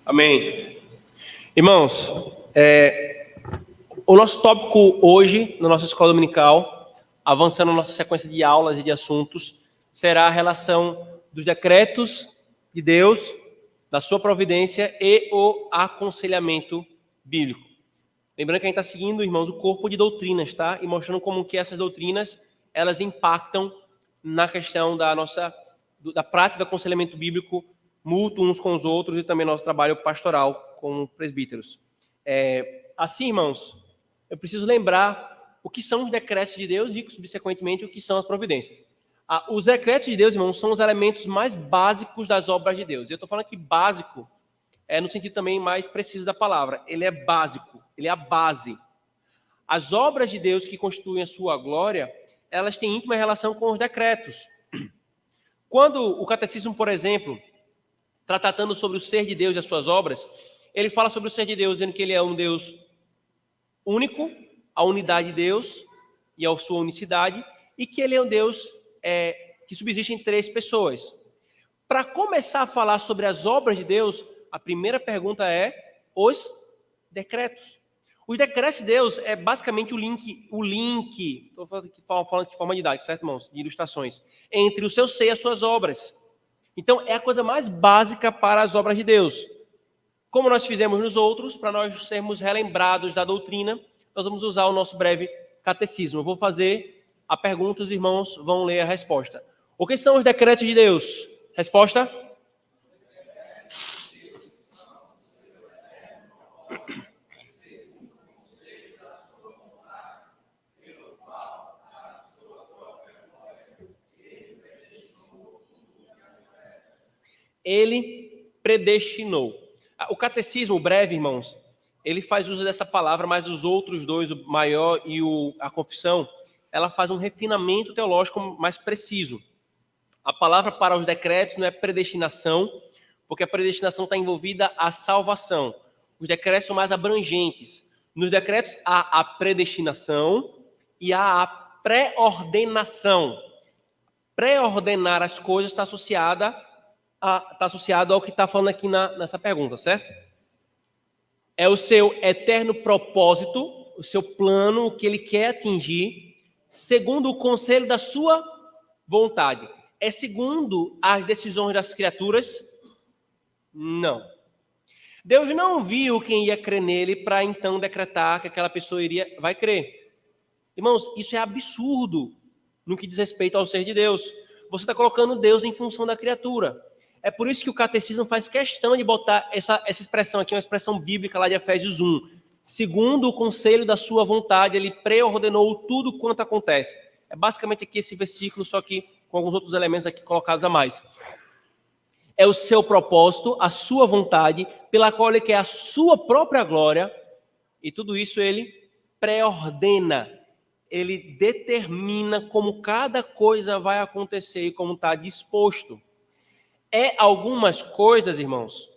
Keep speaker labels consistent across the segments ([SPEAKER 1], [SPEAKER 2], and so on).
[SPEAKER 1] Amém. Irmãos, o nosso tópico hoje, na nossa escola dominical, avançando na nossa sequência de aulas e de assuntos, será a relação dos decretos de Deus, da sua providência e o aconselhamento bíblico. Lembrando que a gente está seguindo, irmãos, o corpo de doutrinas, tá? E mostrando como que essas doutrinas, elas impactam na questão da prática do aconselhamento bíblico mútuo uns com os outros e também nosso trabalho pastoral como presbíteros. Assim, irmãos, eu preciso lembrar o que são os decretos de Deus e, subsequentemente, o que são as providências. Os decretos de Deus, irmãos, são os elementos mais básicos das obras de Deus. E eu estou falando que básico no sentido também mais preciso da palavra. Ele é básico, ele é a base. As obras de Deus que constituem a sua glória, elas têm íntima relação com os decretos. Quando o catecismo, por exemplo, está tratando sobre o ser de Deus e as suas obras, ele fala sobre o ser de Deus, dizendo que ele é um Deus único, a unidade de Deus e a sua unicidade, e que ele é um Deus que subsiste em três pessoas. Para começar a falar sobre as obras de Deus, a primeira pergunta é os decretos. Os decretos de Deus é basicamente o link, estou falando de forma didática, certo, irmãos? De ilustrações, entre o seu ser e as suas obras. Então, é a coisa mais básica para as obras de Deus. Como nós fizemos nos outros, para nós sermos relembrados da doutrina, nós vamos usar o nosso breve catecismo. Eu vou fazer a pergunta, os irmãos vão ler a resposta. O que são os decretos de Deus? Resposta? Ele predestinou. O catecismo breve, irmãos, ele faz uso dessa palavra, mas os outros dois, o maior e a confissão, ela faz um refinamento teológico mais preciso. A palavra para os decretos não é predestinação, porque a predestinação está envolvida a salvação. Os decretos são mais abrangentes. Nos decretos há a predestinação e há a pré-ordenação. Pré-ordenar as coisas está associado ao que está falando aqui nessa pergunta, certo? É o seu eterno propósito, o seu plano, o que ele quer atingir, segundo o conselho da sua vontade. É segundo as decisões das criaturas? Não. Deus não viu quem ia crer nele para então decretar que aquela pessoa vai crer. Irmãos, isso é absurdo no que diz respeito ao ser de Deus. Você está colocando Deus em função da criatura. É por isso que o catecismo faz questão de botar essa expressão aqui, uma expressão bíblica lá de Efésios 1. Segundo o conselho da sua vontade, ele preordenou tudo quanto acontece. É basicamente aqui esse versículo, só que com alguns outros elementos aqui colocados a mais. É o seu propósito, a sua vontade, pela qual ele quer a sua própria glória, e tudo isso ele preordena. Ele determina como cada coisa vai acontecer e como está disposto. Algumas coisas, irmãos,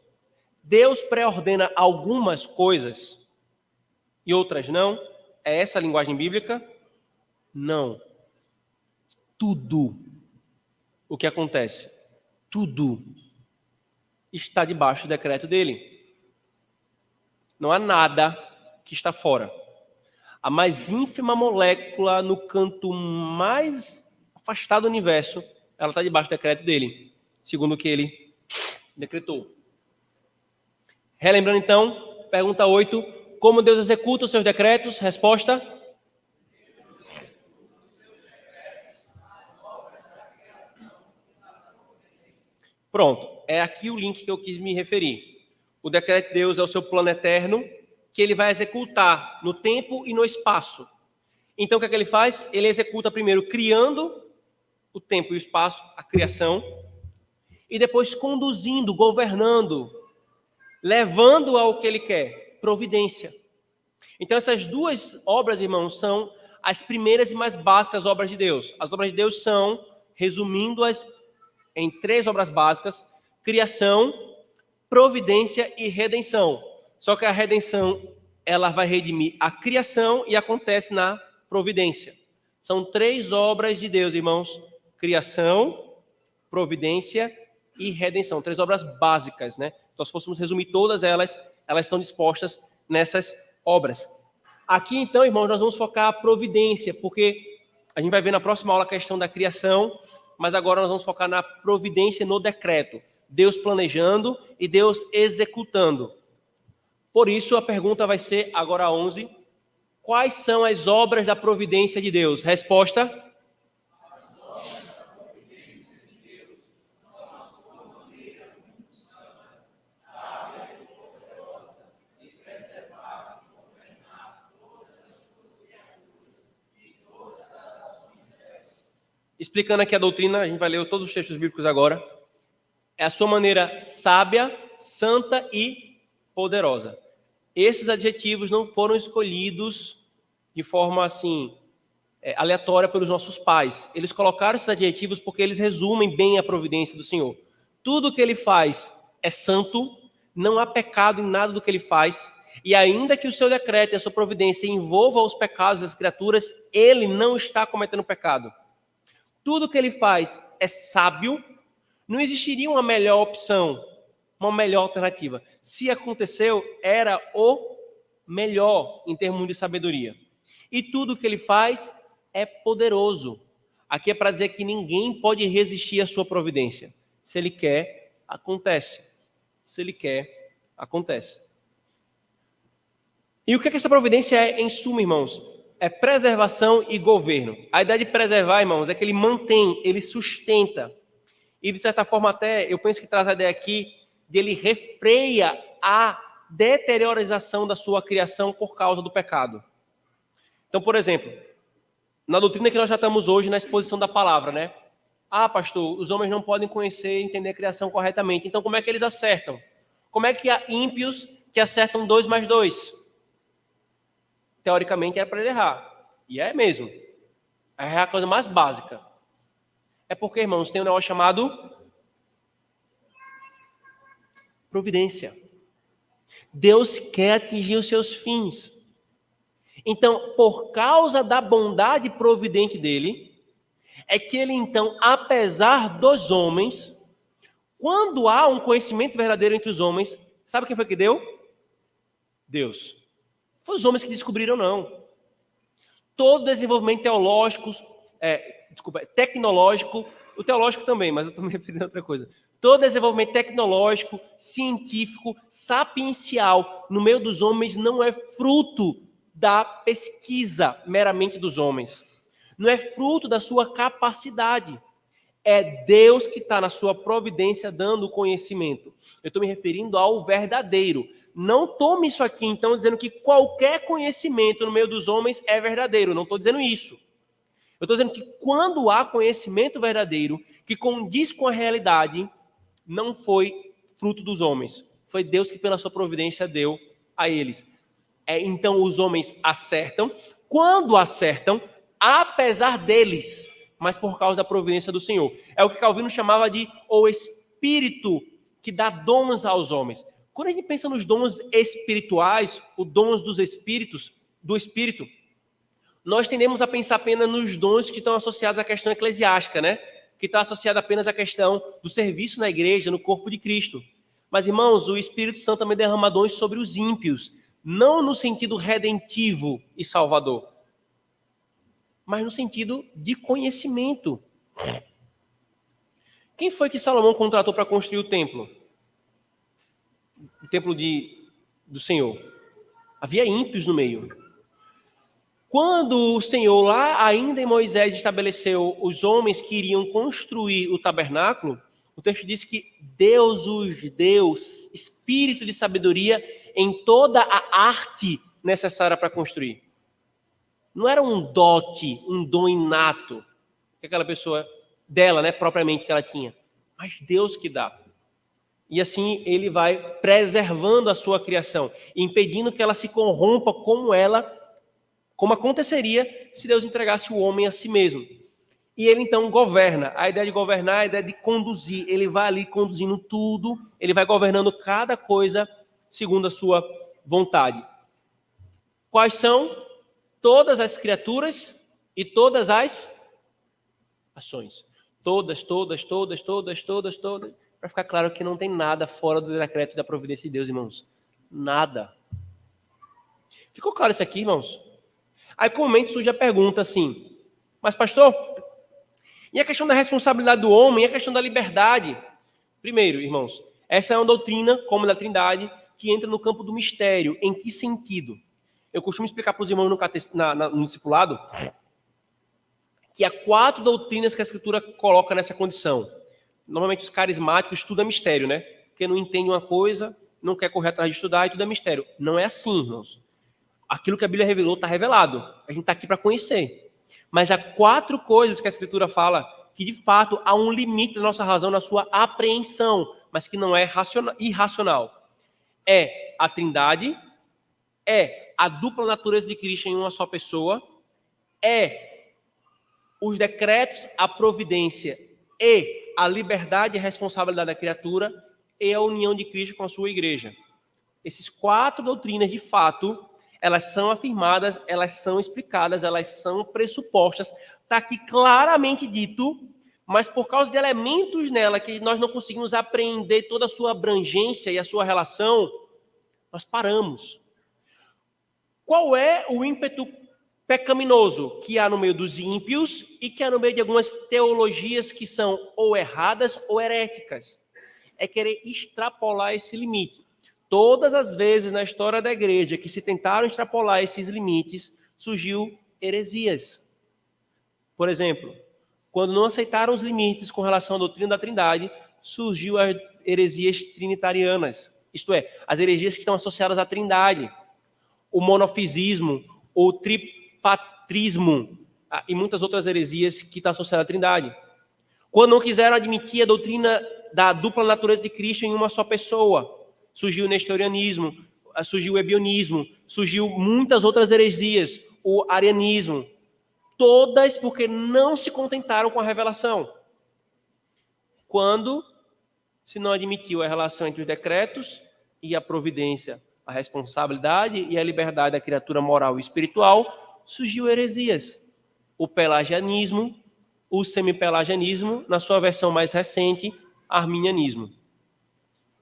[SPEAKER 1] Deus pré-ordena algumas coisas e outras não. É essa a linguagem bíblica? Não. Tudo o que acontece, tudo está debaixo do decreto dele. Não há nada que está fora. A mais ínfima molécula no canto mais afastado do universo, ela está debaixo do decreto dele, segundo o que ele decretou. Relembrando então, pergunta 8, como Deus executa os seus decretos? Resposta? Pronto, é aqui o link que eu quis me referir. O decreto de Deus é o seu plano eterno, que ele vai executar no tempo e no espaço. Então, o que é que ele faz? Ele executa primeiro criando o tempo e o espaço, a criação, e depois conduzindo, governando, levando ao que ele quer, providência. Então, essas duas obras, irmãos, são as primeiras e mais básicas obras de Deus. As obras de Deus são, resumindo-as em três obras básicas: criação, providência e redenção. Só que a redenção, ela vai redimir a criação e acontece na providência. São três obras de Deus, irmãos: criação, providência e redenção. Três obras básicas, né? Então, se fôssemos resumir todas elas, elas estão dispostas nessas obras. Aqui, então, irmãos, nós vamos focar a providência, porque a gente vai ver na próxima aula a questão da criação, mas agora nós vamos focar na providência no decreto. Deus planejando e Deus executando. Por isso, a pergunta vai ser, agora 11, quais são as obras da providência de Deus? Resposta: explicando aqui a doutrina, a gente vai ler todos os textos bíblicos agora. É a sua maneira sábia, santa e poderosa. Esses adjetivos não foram escolhidos de forma assim aleatória pelos nossos pais. Eles colocaram esses adjetivos porque eles resumem bem a providência do Senhor. Tudo que ele faz é santo, não há pecado em nada do que ele faz, e ainda que o seu decreto e a sua providência envolvam os pecados das criaturas, ele não está cometendo pecado. Tudo que ele faz é sábio, não existiria uma melhor opção, uma melhor alternativa. Se aconteceu, era o melhor em termos de sabedoria. E tudo que ele faz é poderoso. Aqui é para dizer que ninguém pode resistir à sua providência. Se ele quer, acontece. Se ele quer, acontece. E o que essa providência é, em suma, irmãos? É preservação e governo. A ideia de preservar, irmãos, é que ele mantém, ele sustenta. E, de certa forma, até, eu penso que traz a ideia aqui de ele refreia a deteriorização da sua criação por causa do pecado. Então, por exemplo, na doutrina que nós já estamos hoje, na exposição da palavra, né? Ah, pastor, os homens não podem conhecer e entender a criação corretamente. Então, como é que eles acertam? Como é que há ímpios que acertam 2 mais 2? Teoricamente é para ele errar. E é mesmo. É a coisa mais básica. É porque, irmãos, tem um negócio chamado providência. Deus quer atingir os seus fins. Então, por causa da bondade providente dele, é que ele, então, apesar dos homens, quando há um conhecimento verdadeiro entre os homens, sabe quem foi que deu? Deus. Foi os homens que descobriram, não. Todo desenvolvimento tecnológico, o teológico também, mas eu estou me referindo a outra coisa. Todo desenvolvimento tecnológico, científico, sapiencial no meio dos homens não é fruto da pesquisa meramente dos homens. Não é fruto da sua capacidade. É Deus que está na sua providência dando o conhecimento. Eu estou me referindo ao verdadeiro. Não tome isso aqui, então, dizendo que qualquer conhecimento no meio dos homens é verdadeiro. Não estou dizendo isso. Eu estou dizendo que quando há conhecimento verdadeiro, que condiz com a realidade, não foi fruto dos homens. Foi Deus que, pela sua providência, deu a eles. Então, os homens acertam. Quando acertam, apesar deles, mas por causa da providência do Senhor. É o que Calvino chamava de o Espírito que dá dons aos homens. Quando a gente pensa nos dons espirituais, os dons dos espíritos, do Espírito, nós tendemos a pensar apenas nos dons que estão associados à questão eclesiástica, né? Que está associado apenas à questão do serviço na igreja, no corpo de Cristo. Mas, irmãos, o Espírito Santo também derrama dons sobre os ímpios, não no sentido redentivo e salvador, mas no sentido de conhecimento. Quem foi que Salomão contratou para construir o templo? O templo do Senhor. Havia ímpios no meio. Quando o Senhor, lá ainda em Moisés, estabeleceu os homens que iriam construir o tabernáculo, o texto diz que Deus os deu espírito de sabedoria em toda a arte necessária para construir. Não era um dote, um dom inato que aquela pessoa dela, né, propriamente que ela tinha, mas Deus que dá. E assim ele vai preservando a sua criação, impedindo que ela se corrompa como aconteceria se Deus entregasse o homem a si mesmo. E ele então governa. A ideia de governar é a ideia de conduzir. Ele vai ali conduzindo tudo, ele vai governando cada coisa segundo a sua vontade. Quais são? Todas as criaturas e todas as ações. Todas. para ficar claro que não tem nada fora do decreto e da providência de Deus, irmãos. Nada. Ficou claro isso aqui, irmãos? Aí, comumente, surge a pergunta assim, mas pastor, e a questão da responsabilidade do homem, e a questão da liberdade? Primeiro, irmãos, essa é uma doutrina, como a da Trindade, que entra no campo do mistério. Em que sentido? Eu costumo explicar para os irmãos no discipulado que há 4 doutrinas que a Escritura coloca nessa condição. Normalmente os carismáticos estudam mistério, né? Porque não entende uma coisa, não quer correr atrás de estudar e tudo é mistério. Não é assim, irmãos. Aquilo que a Bíblia revelou está revelado. A gente está aqui para conhecer. Mas há 4 coisas que a Escritura fala que, de fato, há um limite da nossa razão na sua apreensão, mas que não é irracional. É a Trindade, é a dupla natureza de Cristo em uma só pessoa, é os decretos, a providência e a liberdade e a responsabilidade da criatura e a união de Cristo com a sua igreja. Esses 4 doutrinas, de fato, elas são afirmadas, elas são explicadas, elas são pressupostas. Está aqui claramente dito, mas por causa de elementos nela que nós não conseguimos apreender toda a sua abrangência e a sua relação, nós paramos. Qual é o ímpeto pecaminoso que há no meio dos ímpios e que há no meio de algumas teologias que são ou erradas ou heréticas? É querer extrapolar esse limite. Todas as vezes na história da igreja que se tentaram extrapolar esses limites, surgiu heresias. Por exemplo, quando não aceitaram os limites com relação à doutrina da Trindade, surgiu as heresias trinitarianas, isto é, as heresias que estão associadas à Trindade, o monofisismo, o tripatrismo e muitas outras heresias que estão associadas à Trindade. Quando não quiseram admitir a doutrina da dupla natureza de Cristo em uma só pessoa, surgiu o nestorianismo, surgiu o ebionismo, surgiu muitas outras heresias, o arianismo, todas porque não se contentaram com a revelação. Quando se não admitiu a relação entre os decretos e a providência, a responsabilidade e a liberdade da criatura moral e espiritual, surgiu heresias. O pelagianismo, o semipelagianismo, na sua versão mais recente, arminianismo,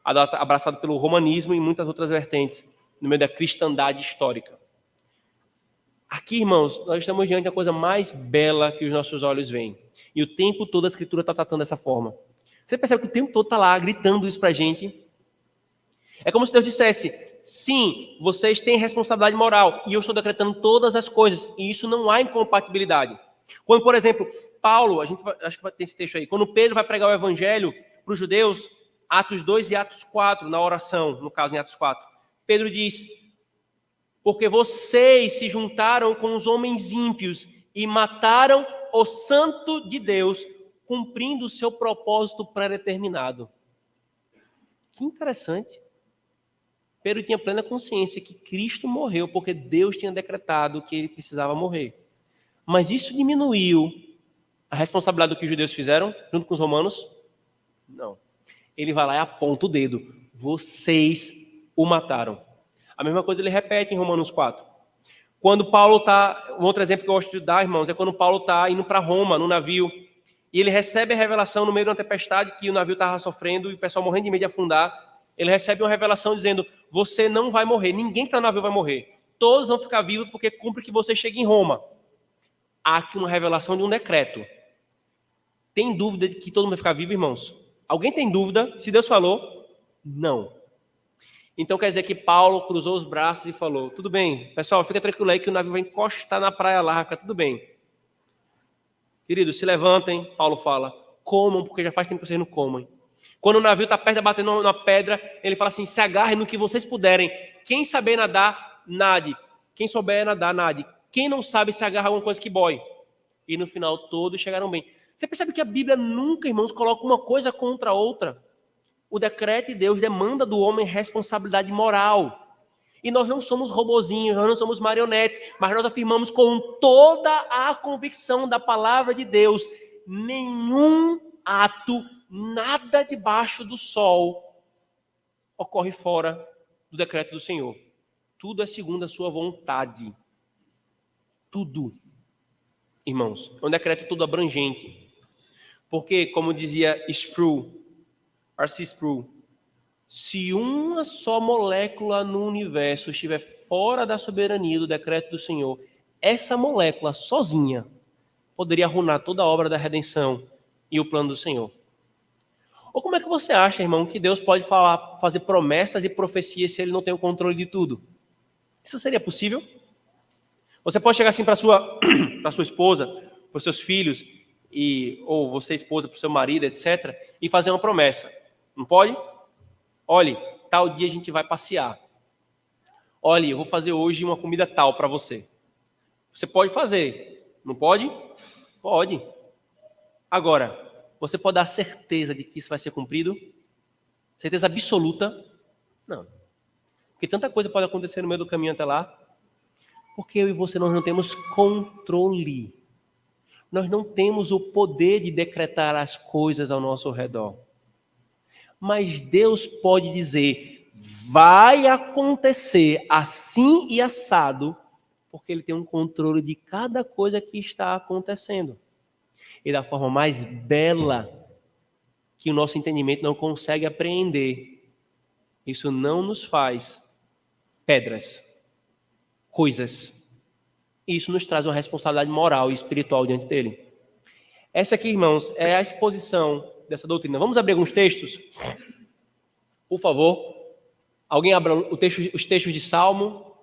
[SPEAKER 1] abraçado pelo romanismo e muitas outras vertentes no meio da cristandade histórica. Aqui, irmãos, nós estamos diante da coisa mais bela que os nossos olhos veem. E o tempo todo a Escritura está tratando dessa forma. Você percebe que o tempo todo está lá, gritando isso para a gente? É como se Deus dissesse, sim, vocês têm responsabilidade moral, e eu estou decretando todas as coisas, e isso não há incompatibilidade. Quando, por exemplo, Paulo, acho que vai ter esse texto aí, quando Pedro vai pregar o evangelho para os judeus, Atos 2 e Atos 4, na oração, no caso em Atos 4, Pedro diz, porque vocês se juntaram com os homens ímpios e mataram o santo de Deus, cumprindo o seu propósito pré-determinado. Que interessante. Pedro tinha plena consciência que Cristo morreu porque Deus tinha decretado que ele precisava morrer. Mas isso diminuiu a responsabilidade do que os judeus fizeram junto com os romanos? Não. Ele vai lá e aponta o dedo. Vocês o mataram. A mesma coisa ele repete em Romanos 4. Quando Paulo está... Um outro exemplo que eu gosto de dar, irmãos, é quando Paulo está indo para Roma, no navio, e ele recebe a revelação no meio de uma tempestade que o navio estava sofrendo e o pessoal morrendo de medo de afundar. Ele recebe uma revelação dizendo, você não vai morrer, ninguém que está no navio vai morrer. Todos vão ficar vivos porque cumpre que você chegue em Roma. Há aqui uma revelação de um decreto. Tem dúvida de que todo mundo vai ficar vivo, irmãos? Alguém tem dúvida? Se Deus falou, não. Então quer dizer que Paulo cruzou os braços e falou, tudo bem, pessoal, fica tranquilo aí que o navio vai encostar na praia lá, fica tudo bem. Queridos, se levantem, Paulo fala, comam, porque já faz tempo que vocês não comem. Quando o navio está perto de bater na pedra, ele fala assim, se agarrem no que vocês puderem. Quem saber nadar, nade. Quem souber nadar, nade. Quem não sabe, se agarra a alguma coisa que boie. E no final, todos chegaram bem. Você percebe que a Bíblia nunca, irmãos, coloca uma coisa contra a outra. O decreto de Deus demanda do homem responsabilidade moral. E nós não somos robozinhos, nós não somos marionetes, mas nós afirmamos com toda a convicção da palavra de Deus, nenhum ato, nada debaixo do sol ocorre fora do decreto do Senhor. Tudo é segundo a sua vontade. Tudo. Irmãos, é um decreto todo abrangente. Porque, como dizia Sproul, R.C. Sproul, se uma só molécula no universo estiver fora da soberania do decreto do Senhor, essa molécula sozinha poderia arruinar toda a obra da redenção e o plano do Senhor. Ou como é que você acha, irmão, que Deus pode fazer promessas e profecias se ele não tem o controle de tudo? Isso seria possível? Você pode chegar assim para sua esposa, para os seus filhos, ou você esposa para o seu marido, etc., e fazer uma promessa. Não pode? Olhe, tal dia a gente vai passear. Olhe, eu vou fazer hoje uma comida tal para você. Você pode fazer, não pode? Pode. Agora, você pode dar certeza de que isso vai ser cumprido? Certeza absoluta? Não. Porque tanta coisa pode acontecer no meio do caminho até lá. Porque eu e você, nós não temos controle. Nós não temos o poder de decretar as coisas ao nosso redor. Mas Deus pode dizer, vai acontecer assim e assado, porque Ele tem um controle de cada coisa que está acontecendo. E da forma mais bela que o nosso entendimento não consegue apreender. Isso não nos faz pedras, coisas. Isso nos traz uma responsabilidade moral e espiritual diante dele. Essa aqui, irmãos, é a exposição dessa doutrina. Vamos abrir alguns textos? Por favor. Alguém abra os textos de Salmo.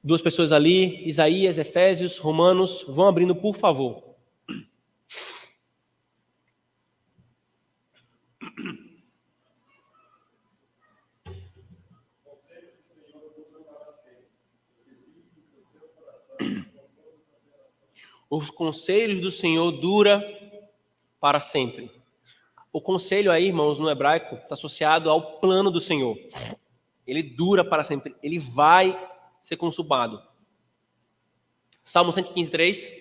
[SPEAKER 1] Duas pessoas ali, Isaías, Efésios, Romanos. Vão abrindo, por favor. Os conselhos do Senhor dura para sempre. O conselho aí, irmãos, no hebraico, está associado ao plano do Senhor. Ele dura para sempre. Ele vai ser consumado. Salmo 115, 3.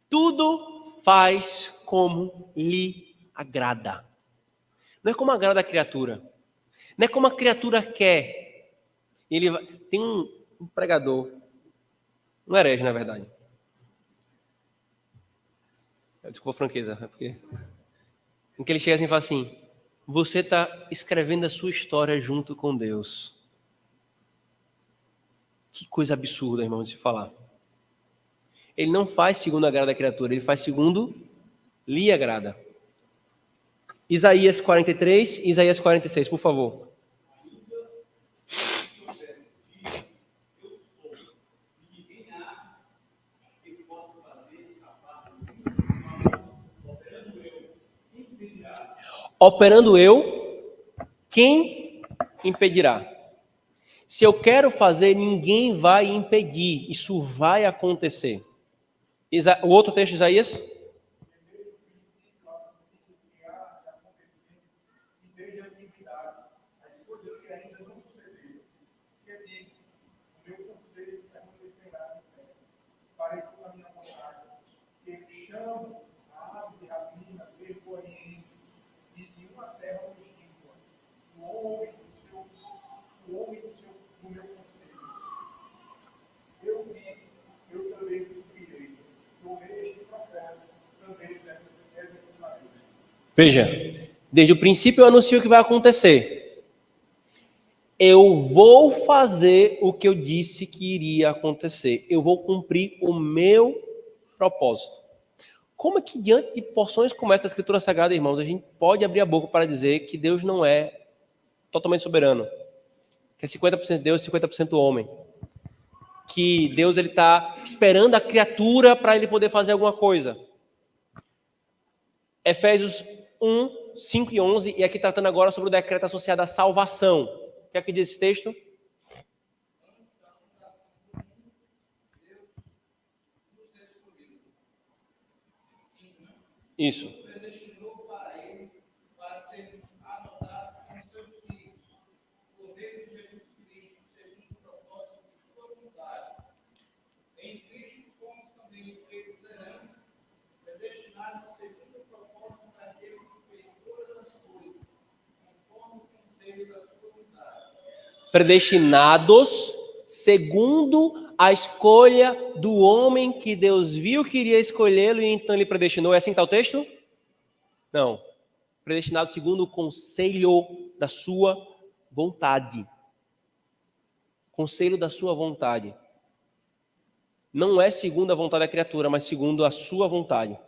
[SPEAKER 1] Tudo faz como lhe agrada. Não é como agrada a criatura. Não é como a criatura quer. Tem um pregador, um herege, na verdade. Desculpa a franqueza, é porque... Em que ele chega assim e fala assim, você está escrevendo a sua história junto com Deus. Que coisa absurda, irmão, de se falar. Ele não faz segundo a agrada da criatura, ele faz segundo lhe agrada. Isaías 43 e Isaías 46, por favor. Operando eu, quem impedirá? Se eu quero fazer, ninguém vai impedir. Isso vai acontecer. O outro texto, Isaías? Veja, desde o princípio eu anuncio o que vai acontecer. Eu vou fazer o que eu disse que iria acontecer. Eu vou cumprir o meu propósito. Como é que diante de porções como esta da Escritura Sagrada, irmãos, a gente pode abrir a boca para dizer que Deus não é totalmente soberano? Que é 50% Deus e 50% homem? Que Deus está esperando a criatura para ele poder fazer alguma coisa? Efésios 1, 5 e 11, e aqui tratando agora sobre o decreto associado à salvação. O que é que diz esse texto? Isso. Predestinados segundo a escolha do homem que Deus viu que iria escolhê-lo e então ele predestinou. É assim que está o texto? Não. Predestinado segundo o conselho da sua vontade. Conselho da sua vontade. Não é segundo a vontade da criatura, mas segundo a sua vontade.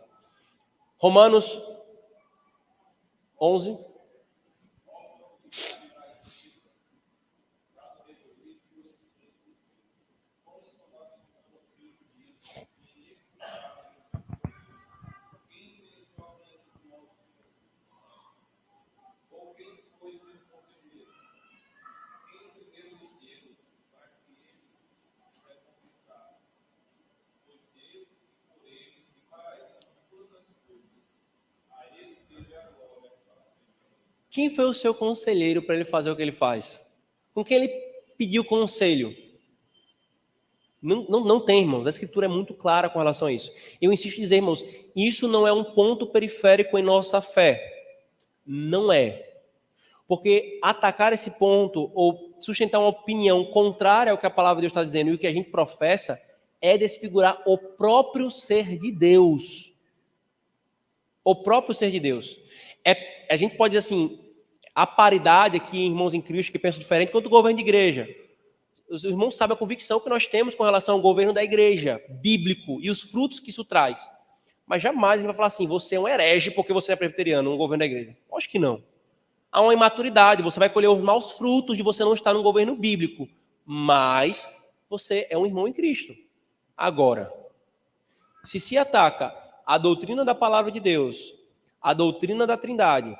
[SPEAKER 1] Romanos 11. Quem foi o seu conselheiro para ele fazer o que ele faz? Com quem ele pediu conselho? Não tem, irmãos. A Escritura é muito clara com relação a isso. Eu insisto em dizer, irmãos, isso não é um ponto periférico em nossa fé. Não é. Porque atacar esse ponto ou sustentar uma opinião contrária ao que a palavra de Deus está dizendo e o que a gente professa é desfigurar o próprio ser de Deus. O próprio ser de Deus. A gente pode dizer assim, a paridade aqui, irmãos em Cristo que pensam diferente quanto o governo de igreja. Os irmãos sabem a convicção que nós temos com relação ao governo da igreja, bíblico, e os frutos que isso traz. Mas jamais a gente vai falar assim, você é um herege porque você é presbiteriano no governo da igreja. Acho que não. Há uma imaturidade, você vai colher os maus frutos de você não estar no governo bíblico. Mas você é um irmão em Cristo. Agora, se ataca a doutrina da palavra de Deus, a doutrina da Trindade,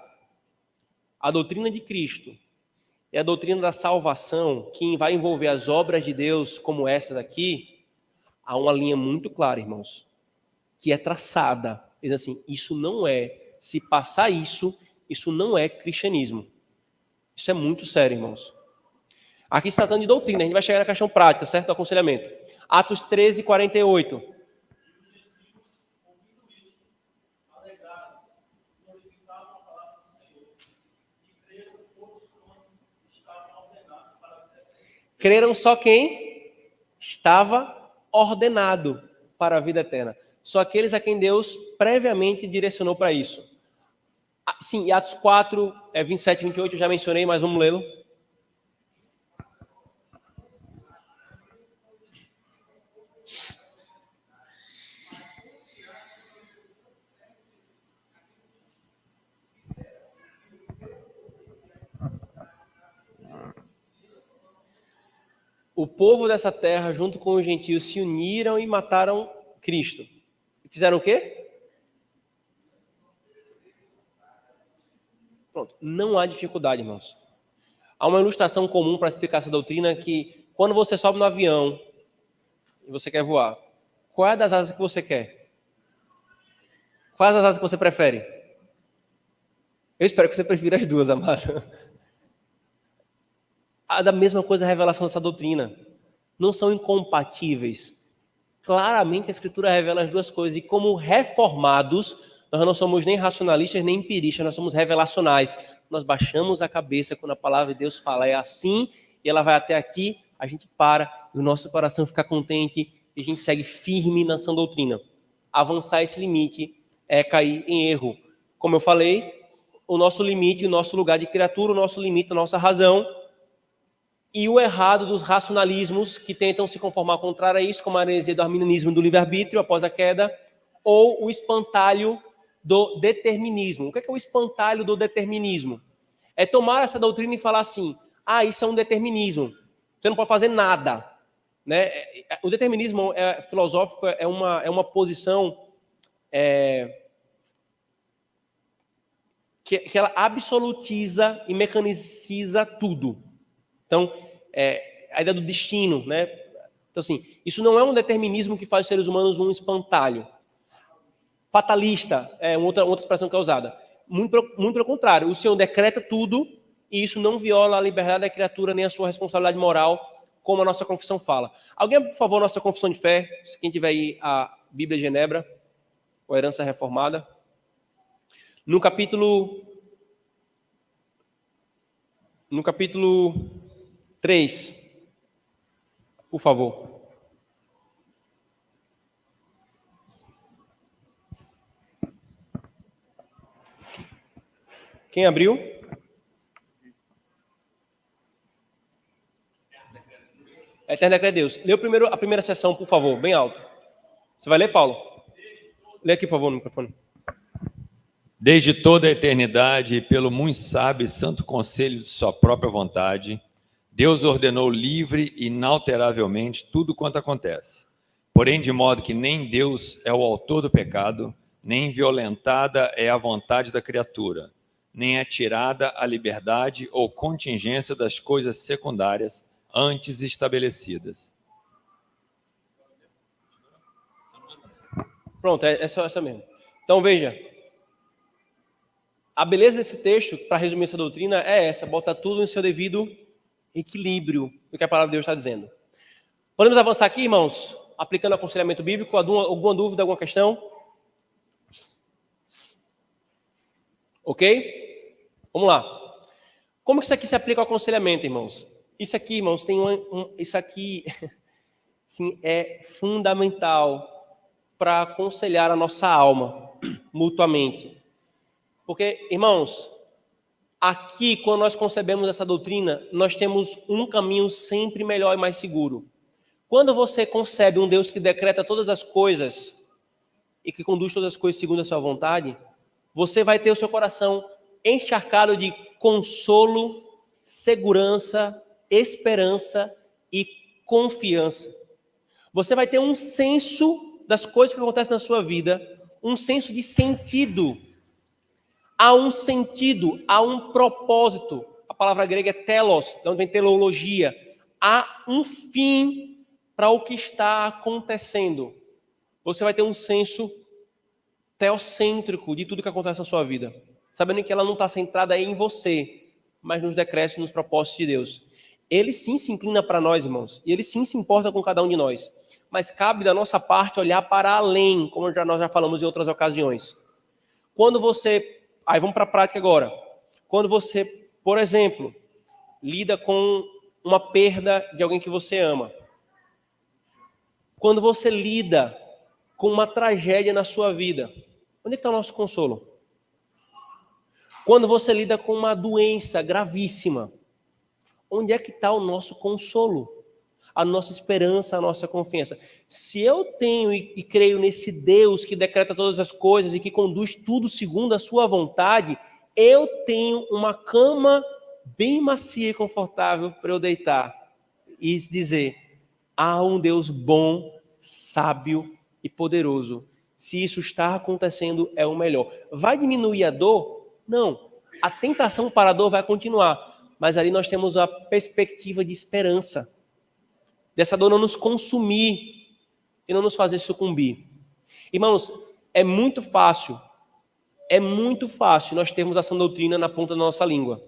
[SPEAKER 1] a doutrina de Cristo e a doutrina da salvação, que vai envolver as obras de Deus como essa daqui, há uma linha muito clara, irmãos, que é traçada. Diz assim, isso não é, se passar isso, isso não é cristianismo. Isso é muito sério, irmãos. Aqui se tratando de doutrina, a gente vai chegar na questão prática, certo? Do aconselhamento. Atos 13, 48. Creram só quem estava ordenado para a vida eterna. Só aqueles a quem Deus previamente direcionou para isso. Sim, e Atos 4, 27 e 28 eu já mencionei, mas vamos lê-lo. O povo dessa terra, junto com os gentios, se uniram e mataram Cristo. Fizeram o quê? Pronto. Não há dificuldade, irmãos. Há uma ilustração comum para explicar essa doutrina que quando você sobe no avião e você quer voar, qual é das asas que você quer? Quais as asas que você prefere? Eu espero que você prefira as duas, amado. Da mesma coisa a revelação dessa doutrina. Não são incompatíveis. Claramente a Escritura revela as duas coisas. E como reformados, nós não somos nem racionalistas nem empiristas, nós somos revelacionais. Nós baixamos a cabeça quando a palavra de Deus fala é assim, e ela vai até aqui, a gente para, e o nosso coração fica contente, e a gente segue firme na sã doutrina. Avançar esse limite é cair em erro. Como eu falei, o nosso limite, o nosso lugar de criatura, o nosso limite, a nossa razão, e o errado dos racionalismos que tentam se conformar contrário a isso, como a heresia do arminianismo do livre-arbítrio após a queda, ou o espantalho do determinismo. O que é o espantalho do determinismo? É tomar essa doutrina e falar assim, isso é um determinismo, você não pode fazer nada. Né? O determinismo filosófico é uma posição que ela absolutiza e mecaniciza tudo. Então, a ideia do destino, né? Então, assim, isso não é um determinismo que faz os seres humanos um espantalho. Fatalista é outra expressão que é usada. Muito pelo contrário, o Senhor decreta tudo e isso não viola a liberdade da criatura nem a sua responsabilidade moral, como a nossa confissão fala. Alguém, por favor, nossa confissão de fé, quem tiver aí a Bíblia de Genebra, ou a Herança Reformada. No capítulo 3, por favor. Quem abriu? Eterno decreto de Deus. Lê a primeira sessão, por favor, bem alto. Você vai ler, Paulo? Lê aqui, por favor, no microfone.
[SPEAKER 2] Desde toda a eternidade, pelo muito sábio e santo conselho de sua própria vontade, Deus ordenou livre e inalteravelmente tudo quanto acontece. Porém, de modo que nem Deus é o autor do pecado, nem violentada é a vontade da criatura, nem é tirada a liberdade ou contingência das coisas secundárias antes estabelecidas.
[SPEAKER 1] Pronto, é essa mesmo. Então, veja. A beleza desse texto, para resumir essa doutrina, é essa: botar tudo em seu devido equilíbrio, do que a palavra de Deus está dizendo. Podemos avançar aqui, irmãos, aplicando aconselhamento bíblico? Alguma dúvida, alguma questão? Ok? Vamos lá. Como que isso aqui se aplica ao aconselhamento, irmãos? Isso aqui, irmãos, isso aqui sim, é fundamental para aconselhar a nossa alma mutuamente. Porque, irmãos, aqui, quando nós concebemos essa doutrina, nós temos um caminho sempre melhor e mais seguro. Quando você concebe um Deus que decreta todas as coisas e que conduz todas as coisas segundo a sua vontade, você vai ter o seu coração encharcado de consolo, segurança, esperança e confiança. Você vai ter um senso das coisas que acontecem na sua vida, um senso de sentido. Há um sentido, há um propósito. A palavra grega é telos, de onde vem teleologia. Há um fim para o que está acontecendo. Você vai ter um senso teocêntrico de tudo que acontece na sua vida, sabendo que ela não está centrada em você, mas nos decretos e nos propósitos de Deus. Ele sim se inclina para nós, irmãos, e ele sim se importa com cada um de nós. Mas cabe da nossa parte olhar para além, como nós já falamos em outras ocasiões. Quando você... Aí vamos para a prática agora. Quando você, por exemplo, lida com uma perda de alguém que você ama. Quando você lida com uma tragédia na sua vida, onde é que está o nosso consolo? Quando você lida com uma doença gravíssima, onde é que está o nosso consolo? A nossa esperança, a nossa confiança. Se eu tenho e creio nesse Deus que decreta todas as coisas e que conduz tudo segundo a sua vontade, eu tenho uma cama bem macia e confortável para eu deitar e dizer: há um Deus bom, sábio e poderoso. Se isso está acontecendo, é o melhor. Vai diminuir a dor? Não. A tentação para a dor vai continuar, mas ali nós temos a perspectiva de esperança. Dessa dor não nos consumir e não nos fazer sucumbir. Irmãos, é muito fácil nós termos essa doutrina na ponta da nossa língua.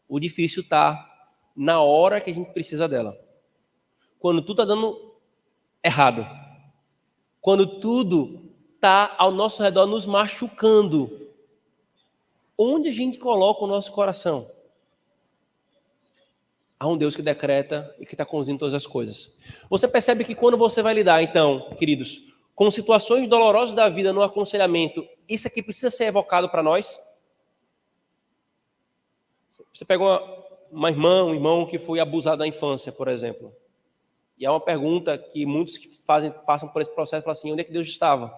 [SPEAKER 1] O difícil está na hora que a gente precisa dela. Quando tudo está dando errado. Quando tudo está ao nosso redor nos machucando. Onde a gente coloca o nosso coração? Há um Deus que decreta e que está conduzindo todas as coisas. Você percebe que quando você vai lidar, então, queridos, com situações dolorosas da vida no aconselhamento, isso aqui precisa ser evocado para nós? Você pega uma irmã, um irmão que foi abusado na infância, por exemplo. E há uma pergunta que muitos que passam por esse processo falam assim: onde é que Deus estava?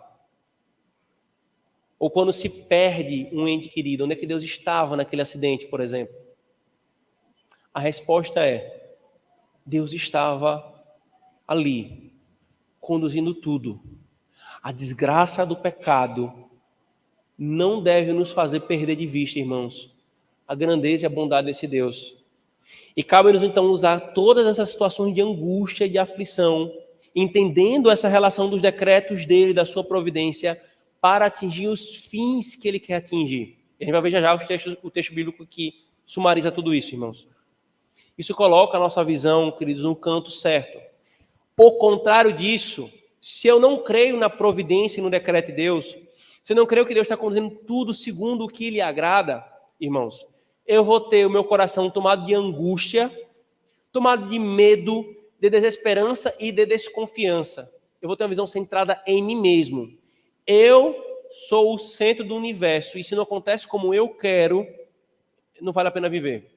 [SPEAKER 1] Ou quando se perde um ente querido, onde é que Deus estava naquele acidente, por exemplo? A resposta é: Deus estava ali, conduzindo tudo. A desgraça do pecado não deve nos fazer perder de vista, irmãos, a grandeza e a bondade desse Deus. E cabe-nos então usar todas essas situações de angústia e de aflição, entendendo essa relação dos decretos dele, da sua providência, para atingir os fins que ele quer atingir. E a gente vai ver já o texto bíblico que sumariza tudo isso, irmãos. Isso coloca a nossa visão, queridos, no canto certo. Por contrário disso, se eu não creio na providência e no decreto de Deus, se eu não creio que Deus está conduzindo tudo segundo o que lhe agrada, irmãos, eu vou ter o meu coração tomado de angústia, tomado de medo, de desesperança e de desconfiança. Eu vou ter uma visão centrada em mim mesmo. Eu sou o centro do universo e se não acontece como eu quero, não vale a pena viver.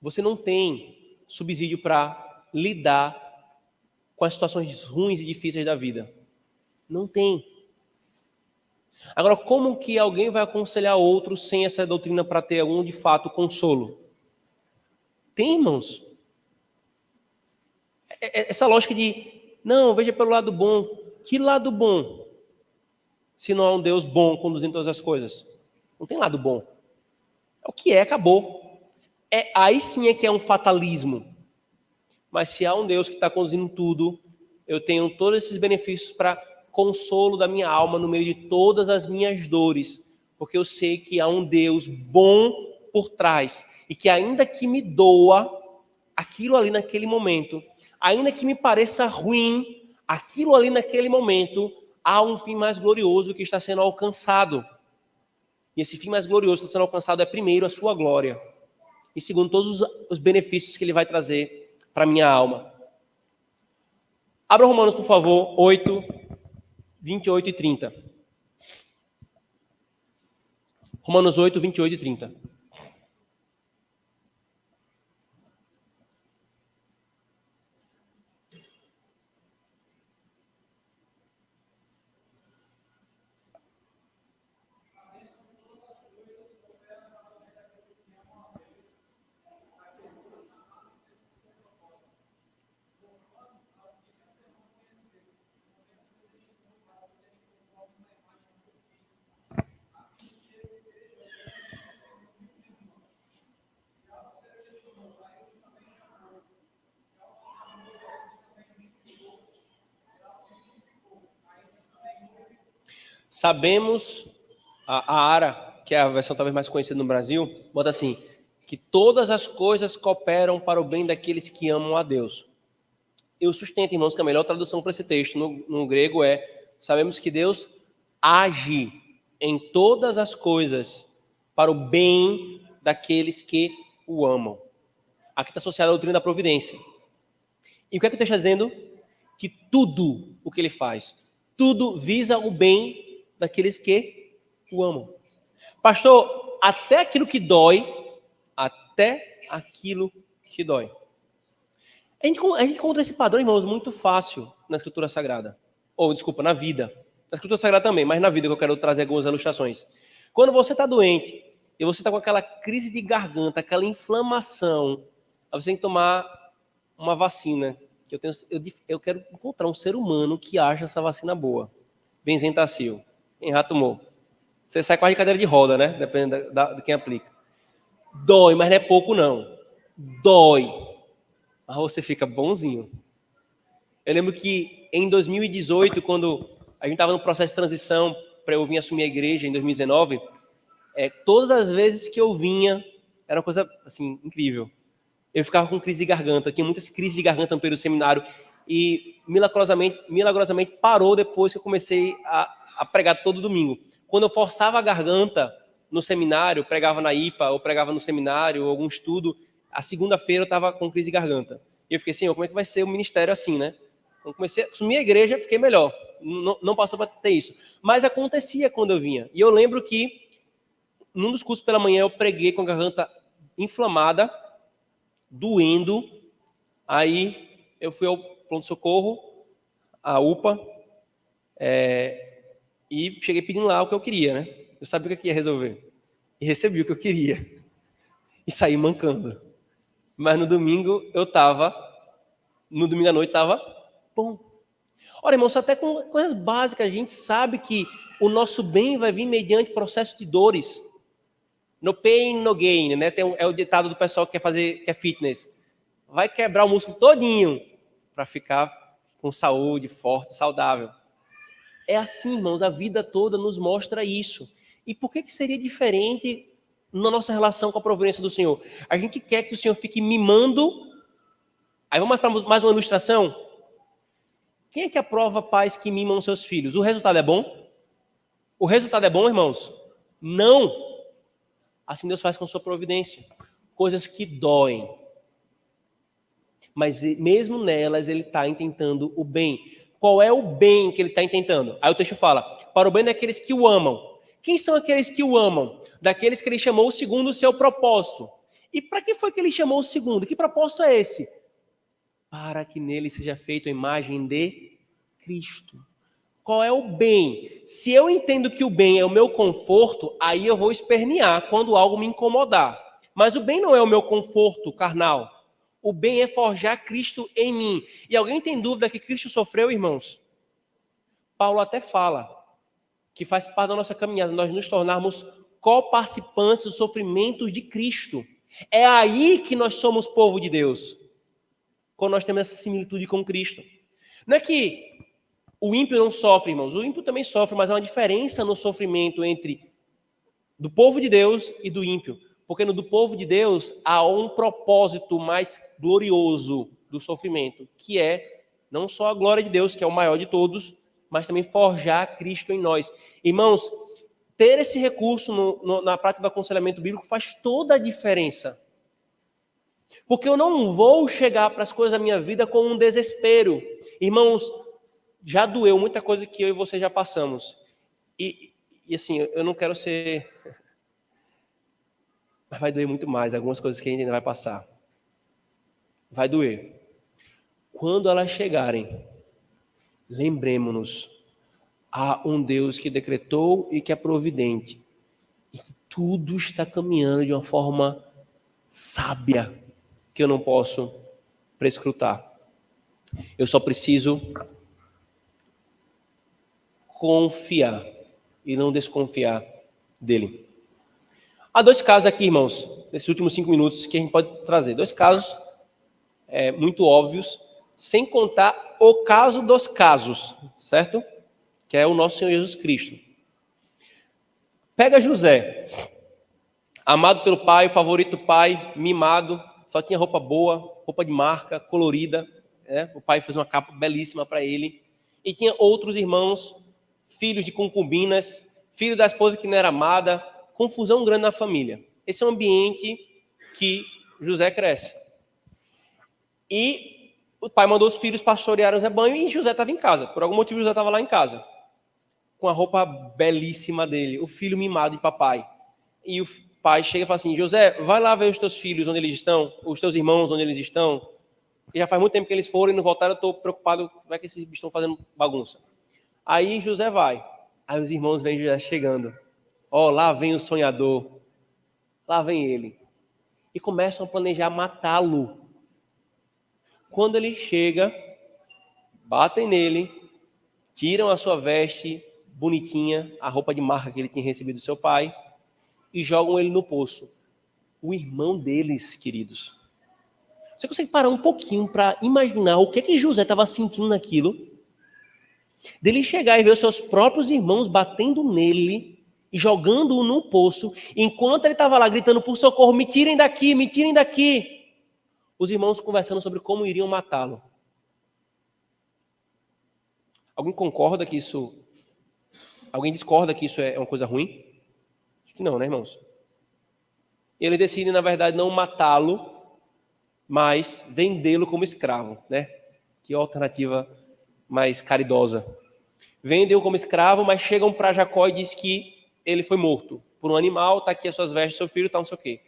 [SPEAKER 1] Você não tem subsídio para lidar com as situações ruins e difíceis da vida. Não tem. Agora, como que alguém vai aconselhar outro sem essa doutrina para ter algum, de fato, consolo? Tem, irmãos. Essa lógica de, não, veja pelo lado bom. Que lado bom? Se não há um Deus bom conduzindo todas as coisas. Não tem lado bom. É o que é, acabou. Aí sim é que é um fatalismo. Mas se há um Deus que está conduzindo tudo, eu tenho todos esses benefícios para consolo da minha alma no meio de todas as minhas dores, porque eu sei que há um Deus bom por trás e que ainda que me doa aquilo ali naquele momento, ainda que me pareça ruim, aquilo ali naquele momento, há um fim mais glorioso que está sendo alcançado. E esse fim mais glorioso que está sendo alcançado é, primeiro, a sua glória. E segundo, todos os benefícios que ele vai trazer para a minha alma. Abra Romanos, por favor, 8, 28 e 30. Romanos 8, 28 e 30. Sabemos, a ARA, que é a versão talvez mais conhecida no Brasil, bota assim, que todas as coisas cooperam para o bem daqueles que amam a Deus. Eu sustento, irmãos, que a melhor tradução para esse texto no grego é: sabemos que Deus age em todas as coisas para o bem daqueles que o amam. Aqui está associado à doutrina da providência. E o que é que o texto está dizendo? Que tudo o que ele faz, tudo visa o bem daqueles que o amam. Pastor, até aquilo que dói, até aquilo que dói. A gente encontra esse padrão, irmãos, muito fácil na Escritura Sagrada. Ou, desculpa, na vida. Na Escritura Sagrada também, mas na vida que eu quero trazer algumas ilustrações. Quando você está doente e você está com aquela crise de garganta, aquela inflamação, aí você tem que tomar uma vacina. Eu quero encontrar um ser humano que acha essa vacina boa. Benzentacil, em Ratumor. Você sai quase de cadeira de roda, né? Dependendo de quem aplica. Dói, mas não é pouco, não. Dói. Mas você fica bonzinho. Eu lembro que em 2018, quando a gente estava no processo de transição para eu vir assumir a igreja em 2019, todas as vezes que eu vinha, era uma coisa assim, incrível. Eu ficava com crise de garganta, tinha muitas crises de garganta no período do seminário, e milagrosamente parou depois que eu comecei a pregar todo domingo. Quando eu forçava a garganta no seminário, pregava na IPA, ou pregava no seminário, ou algum estudo, a segunda-feira eu estava com crise de garganta. E eu fiquei assim, como é que vai ser o ministério assim, né? Quando comecei a assumir a igreja, fiquei melhor. Não passou para ter isso. Mas acontecia quando eu vinha. E eu lembro que, num dos cursos pela manhã, eu preguei com a garganta inflamada, doendo. Aí eu fui ao pronto-socorro, à UPA, e cheguei pedindo lá o que eu queria, né? Eu sabia o que ia resolver. E recebi o que eu queria. E saí mancando. Mas no domingo à noite estava bom. Olha, irmãos, até com coisas básicas a gente sabe que o nosso bem vai vir mediante processo de dores. No pain, no gain, né? É o ditado do pessoal que quer fitness. Vai quebrar o músculo todinho para ficar com saúde, forte, saudável. É assim, irmãos, a vida toda nos mostra isso. E por que seria diferente na nossa relação com a providência do Senhor? A gente quer que o Senhor fique mimando. Aí vamos para mais uma ilustração. Quem é que aprova pais que mimam seus filhos? O resultado é bom? O resultado é bom, irmãos? Não. Assim Deus faz com sua providência. Coisas que doem. Mas mesmo nelas ele está intentando o bem. Qual é o bem que ele está intentando? Aí o texto fala, para o bem daqueles que o amam. Quem são aqueles que o amam? Daqueles que ele chamou segundo o seu propósito. E para que foi que ele chamou o segundo? Que propósito é esse? Para que nele seja feita a imagem de Cristo. Qual é o bem? Se eu entendo que o bem é o meu conforto, aí eu vou espernear quando algo me incomodar. Mas o bem não é o meu conforto carnal. O bem é forjar Cristo em mim. E alguém tem dúvida que Cristo sofreu, irmãos? Paulo até fala que faz parte da nossa caminhada, nós nos tornarmos coparticipantes dos sofrimentos de Cristo. É aí que nós somos povo de Deus. Quando nós temos essa similitude com Cristo. Não é que o ímpio não sofre, irmãos. O ímpio também sofre, mas há uma diferença no sofrimento entre do povo de Deus e do ímpio. Porque no do povo de Deus há um propósito mais glorioso do sofrimento, que é não só a glória de Deus, que é o maior de todos, mas também forjar Cristo em nós. Irmãos, ter esse recurso na prática do aconselhamento bíblico faz toda a diferença. Porque eu não vou chegar para as coisas da minha vida com um desespero. Irmãos, já doeu muita coisa que eu e você já passamos. E assim, eu não quero ser... Mas vai doer muito mais, algumas coisas que a gente ainda vai passar. Vai doer. Quando elas chegarem, lembremos-nos, há um Deus que decretou e que é providente. E que tudo está caminhando de uma forma sábia, que eu não posso prescrutar. Eu só preciso confiar e não desconfiar dele. Há dois casos aqui, irmãos, nesses últimos 5 minutos, que a gente pode trazer. 2 casos muito óbvios, sem contar o caso dos casos, certo? Que é o nosso Senhor Jesus Cristo. Pega José, amado pelo pai, favorito do pai, mimado, só tinha roupa boa, roupa de marca, colorida. O pai fez uma capa belíssima para ele. E tinha outros irmãos, filhos de concubinas, filho da esposa que não era amada, confusão grande na família. Esse é o ambiente que José cresce. E o pai mandou os filhos pastorearem o rebanho e José estava em casa. Por algum motivo, José estava lá em casa, com a roupa belíssima dele, o filho mimado de papai. E o pai chega e fala assim, José, vai lá ver os teus filhos onde eles estão, os teus irmãos onde eles estão, porque já faz muito tempo que eles foram e não voltaram, eu estou preocupado como é que esses bichos estão fazendo bagunça. Aí José vai. Aí os irmãos veem José chegando. Lá vem o sonhador. Lá vem ele. E começam a planejar matá-lo. Quando ele chega, batem nele, tiram a sua veste bonitinha, a roupa de marca que ele tinha recebido do seu pai, e jogam ele no poço. O irmão deles, queridos. Você consegue parar um pouquinho para imaginar o que José estava sentindo naquilo? Dele chegar e ver os seus próprios irmãos batendo nele e jogando-o no poço, enquanto ele estava lá gritando por socorro, me tirem daqui, me tirem daqui. Os irmãos conversando sobre como iriam matá-lo. Alguém concorda que isso... Alguém discorda que isso é uma coisa ruim? Acho que não, né, irmãos? E ele decide, na verdade, não matá-lo, mas vendê-lo como escravo, né? Que alternativa mais caridosa. Vendem-o como escravo, mas chegam para Jacó e diz que ele foi morto por um animal, está aqui as suas vestes, seu filho, tá não sei o quê.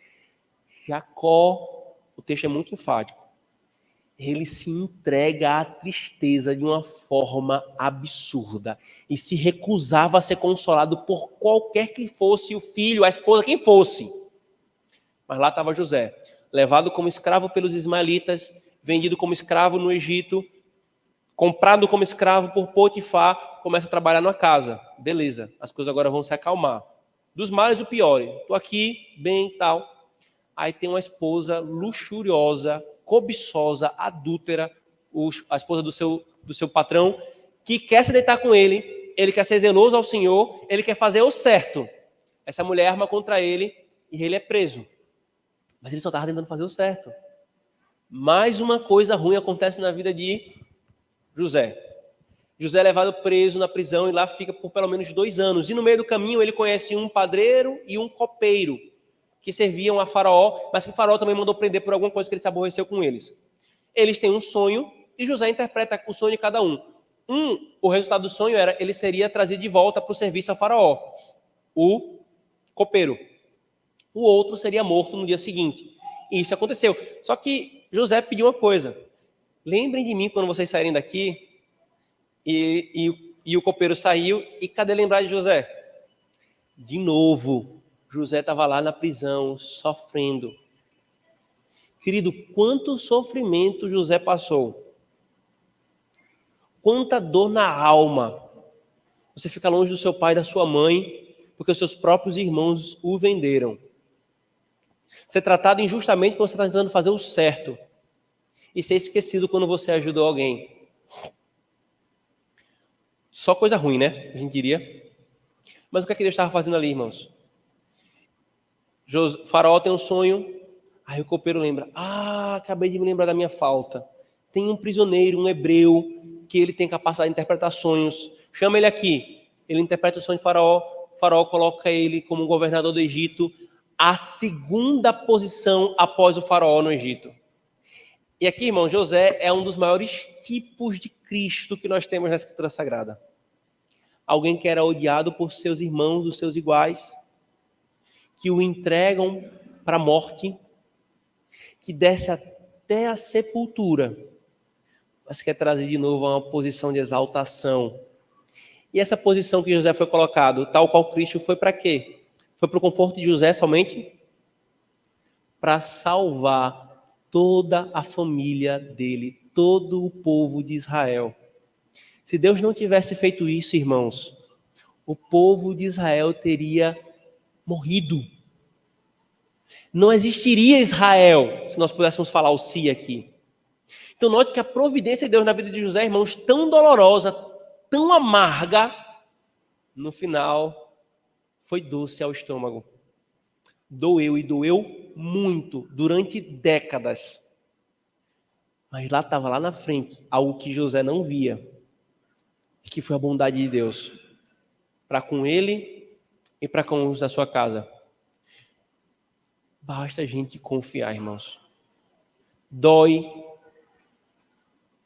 [SPEAKER 1] Jacó, o texto é muito enfático, ele se entrega à tristeza de uma forma absurda e se recusava a ser consolado por qualquer que fosse o filho, a esposa, quem fosse. Mas lá estava José, levado como escravo pelos ismaelitas, vendido como escravo no Egito, comprado como escravo por Potifar, começa a trabalhar numa casa. Beleza, as coisas agora vão se acalmar. Dos males o pior, estou aqui, bem e tal. Aí tem uma esposa luxuriosa, cobiçosa, adúltera, a esposa do seu patrão, que quer se deitar com ele, ele quer ser zeloso ao Senhor, ele quer fazer o certo. Essa mulher arma contra ele e ele é preso. Mas ele só estava tentando fazer o certo. Mais uma coisa ruim acontece na vida de José. José é levado preso na prisão e lá fica por pelo menos 2 anos. E no meio do caminho ele conhece um padreiro e um copeiro que serviam a Faraó, mas que o Faraó também mandou prender por alguma coisa que ele se aborreceu com eles. Eles têm um sonho e José interpreta o sonho de cada um. O resultado do sonho era ele seria trazido de volta para o serviço a Faraó, o copeiro. O outro seria morto no dia seguinte. E isso aconteceu. Só que José pediu uma coisa: lembrem de mim quando vocês saírem daqui. E o copeiro saiu. E cadê lembrar de José? De novo, José estava lá na prisão, sofrendo. Querido, quanto sofrimento José passou. Quanta dor na alma. Você fica longe do seu pai e da sua mãe, porque os seus próprios irmãos o venderam. Ser tratado injustamente quando você está tentando fazer o certo. E ser esquecido quando você ajudou alguém. Só coisa ruim, né? A gente diria. Mas o que é que Deus estava fazendo ali, irmãos? Faraó tem um sonho. Aí o copeiro lembra: acabei de me lembrar da minha falta. Tem um prisioneiro, um hebreu, que ele tem capacidade de interpretar sonhos. Chama ele aqui. Ele interpreta o sonho de Faraó. Faraó coloca ele como governador do Egito, a segunda posição após o Faraó no Egito. E aqui, irmão, José é um dos maiores tipos de Cristo que nós temos na Escritura Sagrada. Alguém que era odiado por seus irmãos, os seus iguais, que o entregam para a morte, que desce até a sepultura, mas quer trazer de novo a uma posição de exaltação. E essa posição que José foi colocado, tal qual Cristo, foi para quê? Foi para o conforto de José somente? Para salvar toda a família dele, todo o povo de Israel. Se Deus não tivesse feito isso, irmãos, o povo de Israel teria morrido. Não existiria Israel, se nós pudéssemos falar o si aqui. Então note que a providência de Deus na vida de José, irmãos, tão dolorosa, tão amarga, no final foi doce ao estômago. Doeu e doeu muito, durante décadas. Mas lá estava lá na frente, algo que José não via, que foi a bondade de Deus, para com ele e para com os da sua casa. Basta a gente confiar, irmãos. Dói.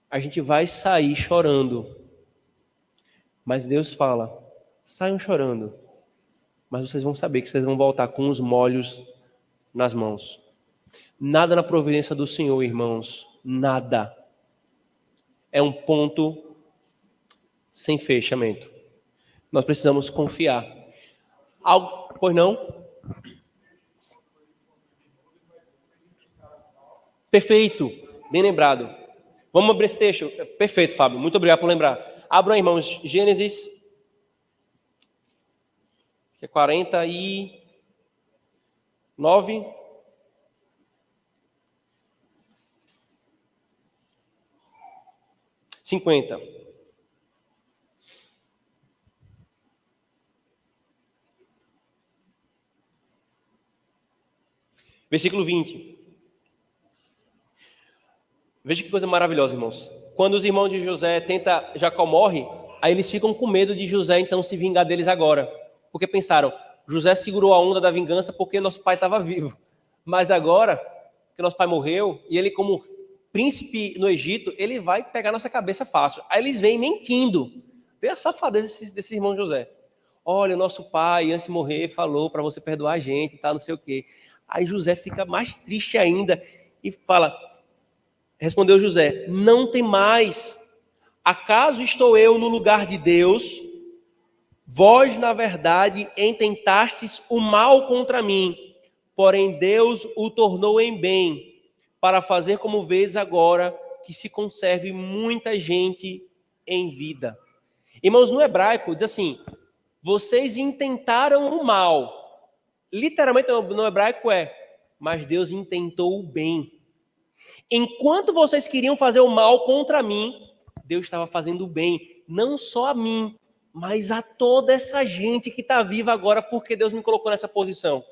[SPEAKER 1] A gente vai sair chorando. Mas Deus fala: saiam chorando. Mas vocês vão saber que vocês vão voltar com os molhos nas mãos. Nada na providência do Senhor, irmãos. Nada. É um ponto sem fechamento. Nós precisamos confiar. Algo, pois não? Perfeito. Bem lembrado. Vamos abrir esse texto. Perfeito, Fábio. Muito obrigado por lembrar. Abram, irmãos, Gênesis, que é 49. 50. Versículo 20. Veja que coisa maravilhosa, irmãos. Quando os irmãos de José Jacó morre, aí eles ficam com medo de José então se vingar deles agora. Porque pensaram: José segurou a onda da vingança porque nosso pai estava vivo. Mas agora que nosso pai morreu, e ele como príncipe no Egito, ele vai pegar nossa cabeça fácil. Aí eles vêm mentindo. Vê a safadeza desses irmãos de José. Olha, nosso pai, antes de morrer, falou para você perdoar a gente, tá, não sei o quê. Aí José fica mais triste ainda e fala: respondeu José: não tem mais. Acaso estou eu no lugar de Deus? Vós, na verdade, intentastes o mal contra mim, porém Deus o tornou em bem, para fazer como vês agora, que se conserve muita gente em vida. Irmãos, no hebraico diz assim: vocês intentaram o mal. Literalmente no hebraico mas Deus intentou o bem. Enquanto vocês queriam fazer o mal contra mim, Deus estava fazendo o bem, não só a mim, mas a toda essa gente que está viva agora, porque Deus me colocou nessa posição.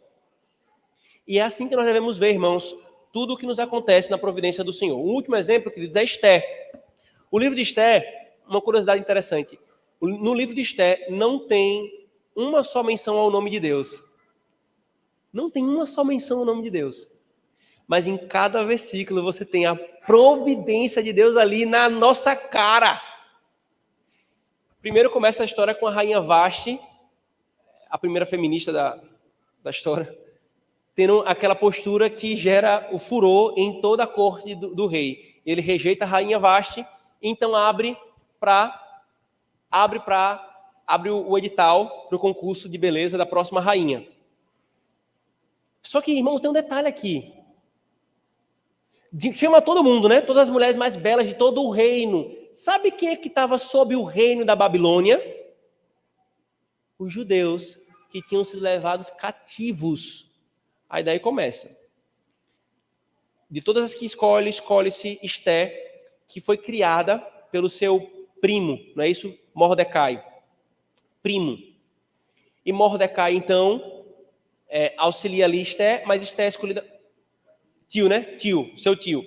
[SPEAKER 1] E é assim que nós devemos ver, irmãos, tudo o que nos acontece na providência do Senhor. O último exemplo, queridos, é Esté. O livro de Esté, uma curiosidade interessante, no livro de Esté não tem uma só menção ao nome de Deus. Não tem uma só menção ao nome de Deus. Mas em cada versículo você tem a providência de Deus ali na nossa cara. Primeiro começa a história com a rainha Vashti, a primeira feminista da história, tendo aquela postura que gera o furor em toda a corte do rei. Ele rejeita a rainha Vashti, então abre o edital para o concurso de beleza da próxima rainha. Só que, irmãos, tem um detalhe aqui. Chama todo mundo, né? Todas as mulheres mais belas de todo o reino. Sabe quem é que estava sob o reino da Babilônia? Os judeus que tinham sido levados cativos. Aí daí começa. De todas as que escolhe-se Esté, que foi criada pelo seu primo, não é isso? Mordecai. Primo. E Mordecai, então, auxilia ali Esté, mas Esté é escolhida... Tio, né? Tio, seu tio.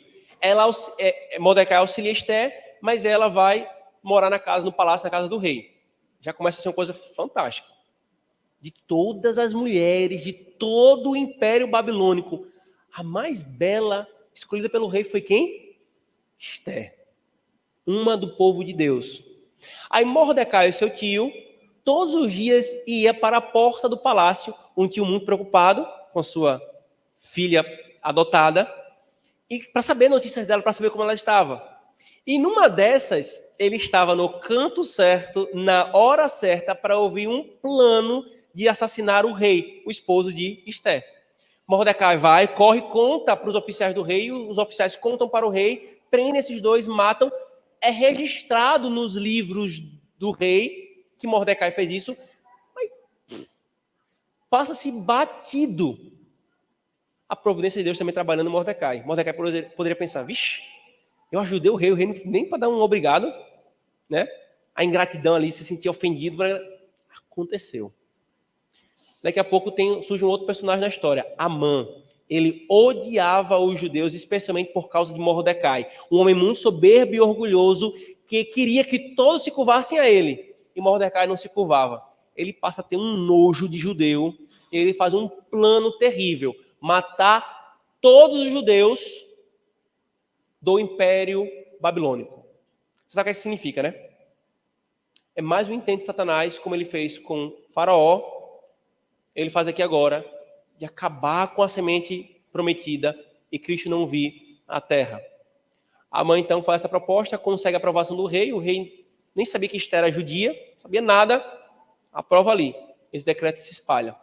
[SPEAKER 1] Mordecai auxilia Esté, mas ela vai morar no palácio, na casa do rei. Já começa a ser uma coisa fantástica. De todas as mulheres, de todo o Império Babilônico, a mais bela escolhida pelo rei foi quem? Esté. Uma do povo de Deus. Aí Mordecai, seu tio, todos os dias ia para a porta do palácio, um tio muito preocupado com sua filha adotada, e para saber notícias dela, para saber como ela estava. E numa dessas, ele estava no canto certo, na hora certa, para ouvir um plano de assassinar o rei, o esposo de Esté. Mordecai vai, corre, conta para os oficiais do rei, os oficiais contam para o rei, prendem esses dois, matam. É registrado nos livros do rei que Mordecai fez isso, mas passa-se batido. A providência de Deus também trabalhando em Mordecai. Mordecai poderia pensar, vixe, eu ajudei o rei nem para dar um obrigado, né? A ingratidão ali, se sentir ofendido, aconteceu. Daqui a pouco surge um outro personagem na história, Amã. Ele odiava os judeus, especialmente por causa de Mordecai. Um homem muito soberbo e orgulhoso, que queria que todos se curvassem a ele. E Mordecai não se curvava. Ele passa a ter um nojo de judeu. Ele faz um plano terrível. Matar todos os judeus do Império Babilônico. Você sabe o que isso significa, né? É mais um intento de Satanás, como ele fez com Faraó. Ele faz aqui agora, de acabar com a semente prometida e Cristo não vir à terra. A mãe, então, faz essa proposta, consegue a aprovação do rei. O rei nem sabia que Esté era judia, não sabia nada, aprova ali. Esse decreto se espalha.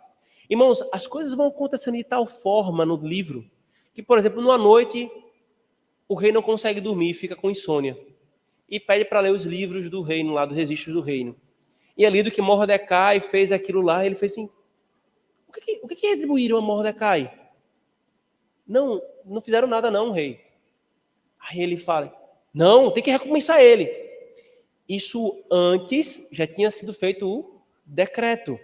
[SPEAKER 1] Irmãos, as coisas vão acontecendo de tal forma no livro que, por exemplo, numa noite, o rei não consegue dormir, fica com insônia. E pede para ler os livros do reino, lá dos registros do reino. E ali do que Mordecai fez aquilo lá, ele fez assim, o que retribuíram a Mordecai? Não fizeram nada não, rei. Aí ele fala, não, tem que recompensar ele. Isso antes já tinha sido feito o decreto.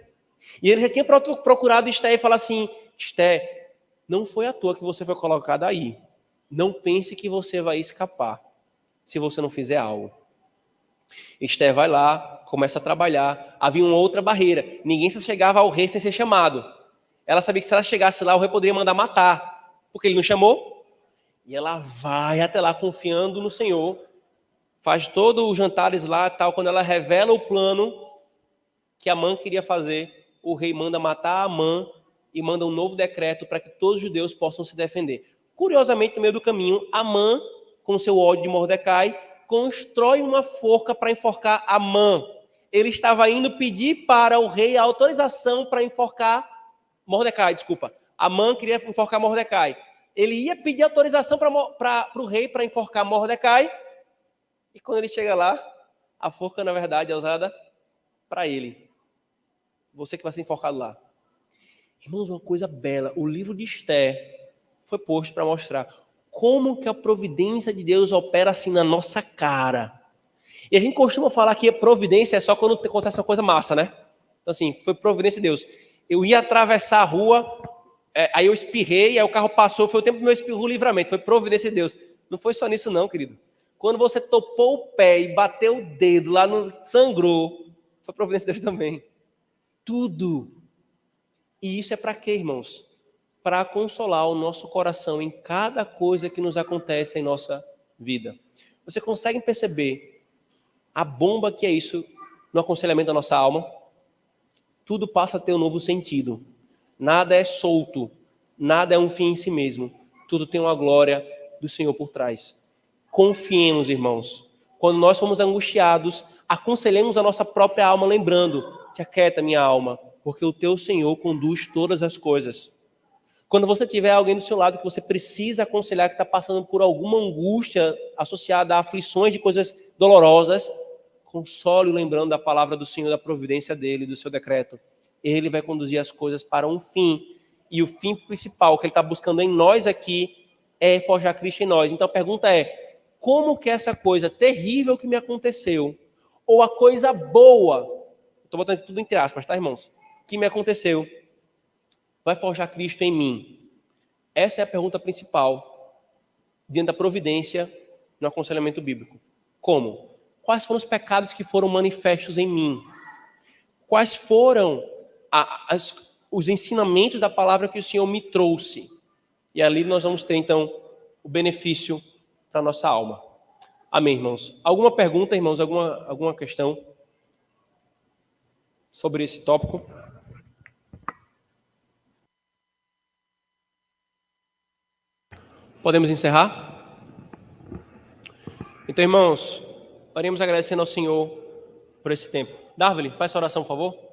[SPEAKER 1] E ele já tinha procurado Esté e falar assim, Esté, não foi à toa que você foi colocada aí. Não pense que você vai escapar se você não fizer algo. Esté vai lá, começa a trabalhar. Havia uma outra barreira. Ninguém se chegava ao rei sem ser chamado. Ela sabia que se ela chegasse lá, o rei poderia mandar matar. Porque ele não chamou. E ela vai até lá confiando no Senhor. Faz todos os jantares lá, tal. Quando ela revela o plano que Amã queria fazer, o rei manda matar Amã e manda um novo decreto para que todos os judeus possam se defender. Curiosamente, no meio do caminho, Amã, com seu ódio de Mordecai, constrói uma forca para enforcar Amã. Ele estava indo pedir para o rei a autorização para enforcar Mordecai, desculpa. Amã queria enforcar Mordecai. Ele ia pedir autorização para o rei para enforcar Mordecai. E quando ele chega lá, a forca, na verdade, é usada para ele. Você que vai ser enforcado lá. Irmãos, uma coisa bela. O livro de Esté foi posto para mostrar como que a providência de Deus opera assim na nossa cara. E a gente costuma falar que a providência é só quando acontece uma coisa massa, né? Então, assim, foi providência de Deus. Eu ia atravessar a rua, aí eu espirrei, aí o carro passou, foi o tempo do meu espirro livramento, foi providência de Deus. Não foi só nisso não, querido. Quando você topou o pé e bateu o dedo lá, sangrou, foi providência de Deus também. Tudo. E isso é para quê, irmãos? Para consolar o nosso coração em cada coisa que nos acontece em nossa vida. Você consegue perceber a bomba que é isso no aconselhamento da nossa alma, tudo passa a ter um novo sentido. Nada é solto, nada é um fim em si mesmo. Tudo tem uma glória do Senhor por trás. Confiemos, irmãos. Quando nós somos angustiados, aconselhemos a nossa própria alma, lembrando: te aquieta, minha alma, porque o teu Senhor conduz todas as coisas. Quando você tiver alguém do seu lado que você precisa aconselhar, que está passando por alguma angústia associada a aflições de coisas dolorosas, console-o lembrando da palavra do Senhor, da providência dele, do seu decreto. Ele vai conduzir as coisas para um fim. E o fim principal que ele está buscando em nós aqui é forjar Cristo em nós. Então a pergunta é: como que essa coisa terrível que me aconteceu, ou a coisa boa, estou botando tudo entre aspas, tá, irmãos? Que me aconteceu, vai forjar Cristo em mim? Essa é a pergunta principal diante da providência no aconselhamento bíblico. Como? Quais foram os pecados que foram manifestos em mim? Quais foram os ensinamentos da palavra que o Senhor me trouxe? E ali nós vamos ter, então, o benefício para a nossa alma. Amém, irmãos? Alguma pergunta, irmãos? Alguma questão sobre esse tópico? Podemos encerrar? Então, irmãos, oremos agradecendo ao Senhor por esse tempo. Darvely, faz essa oração, por favor.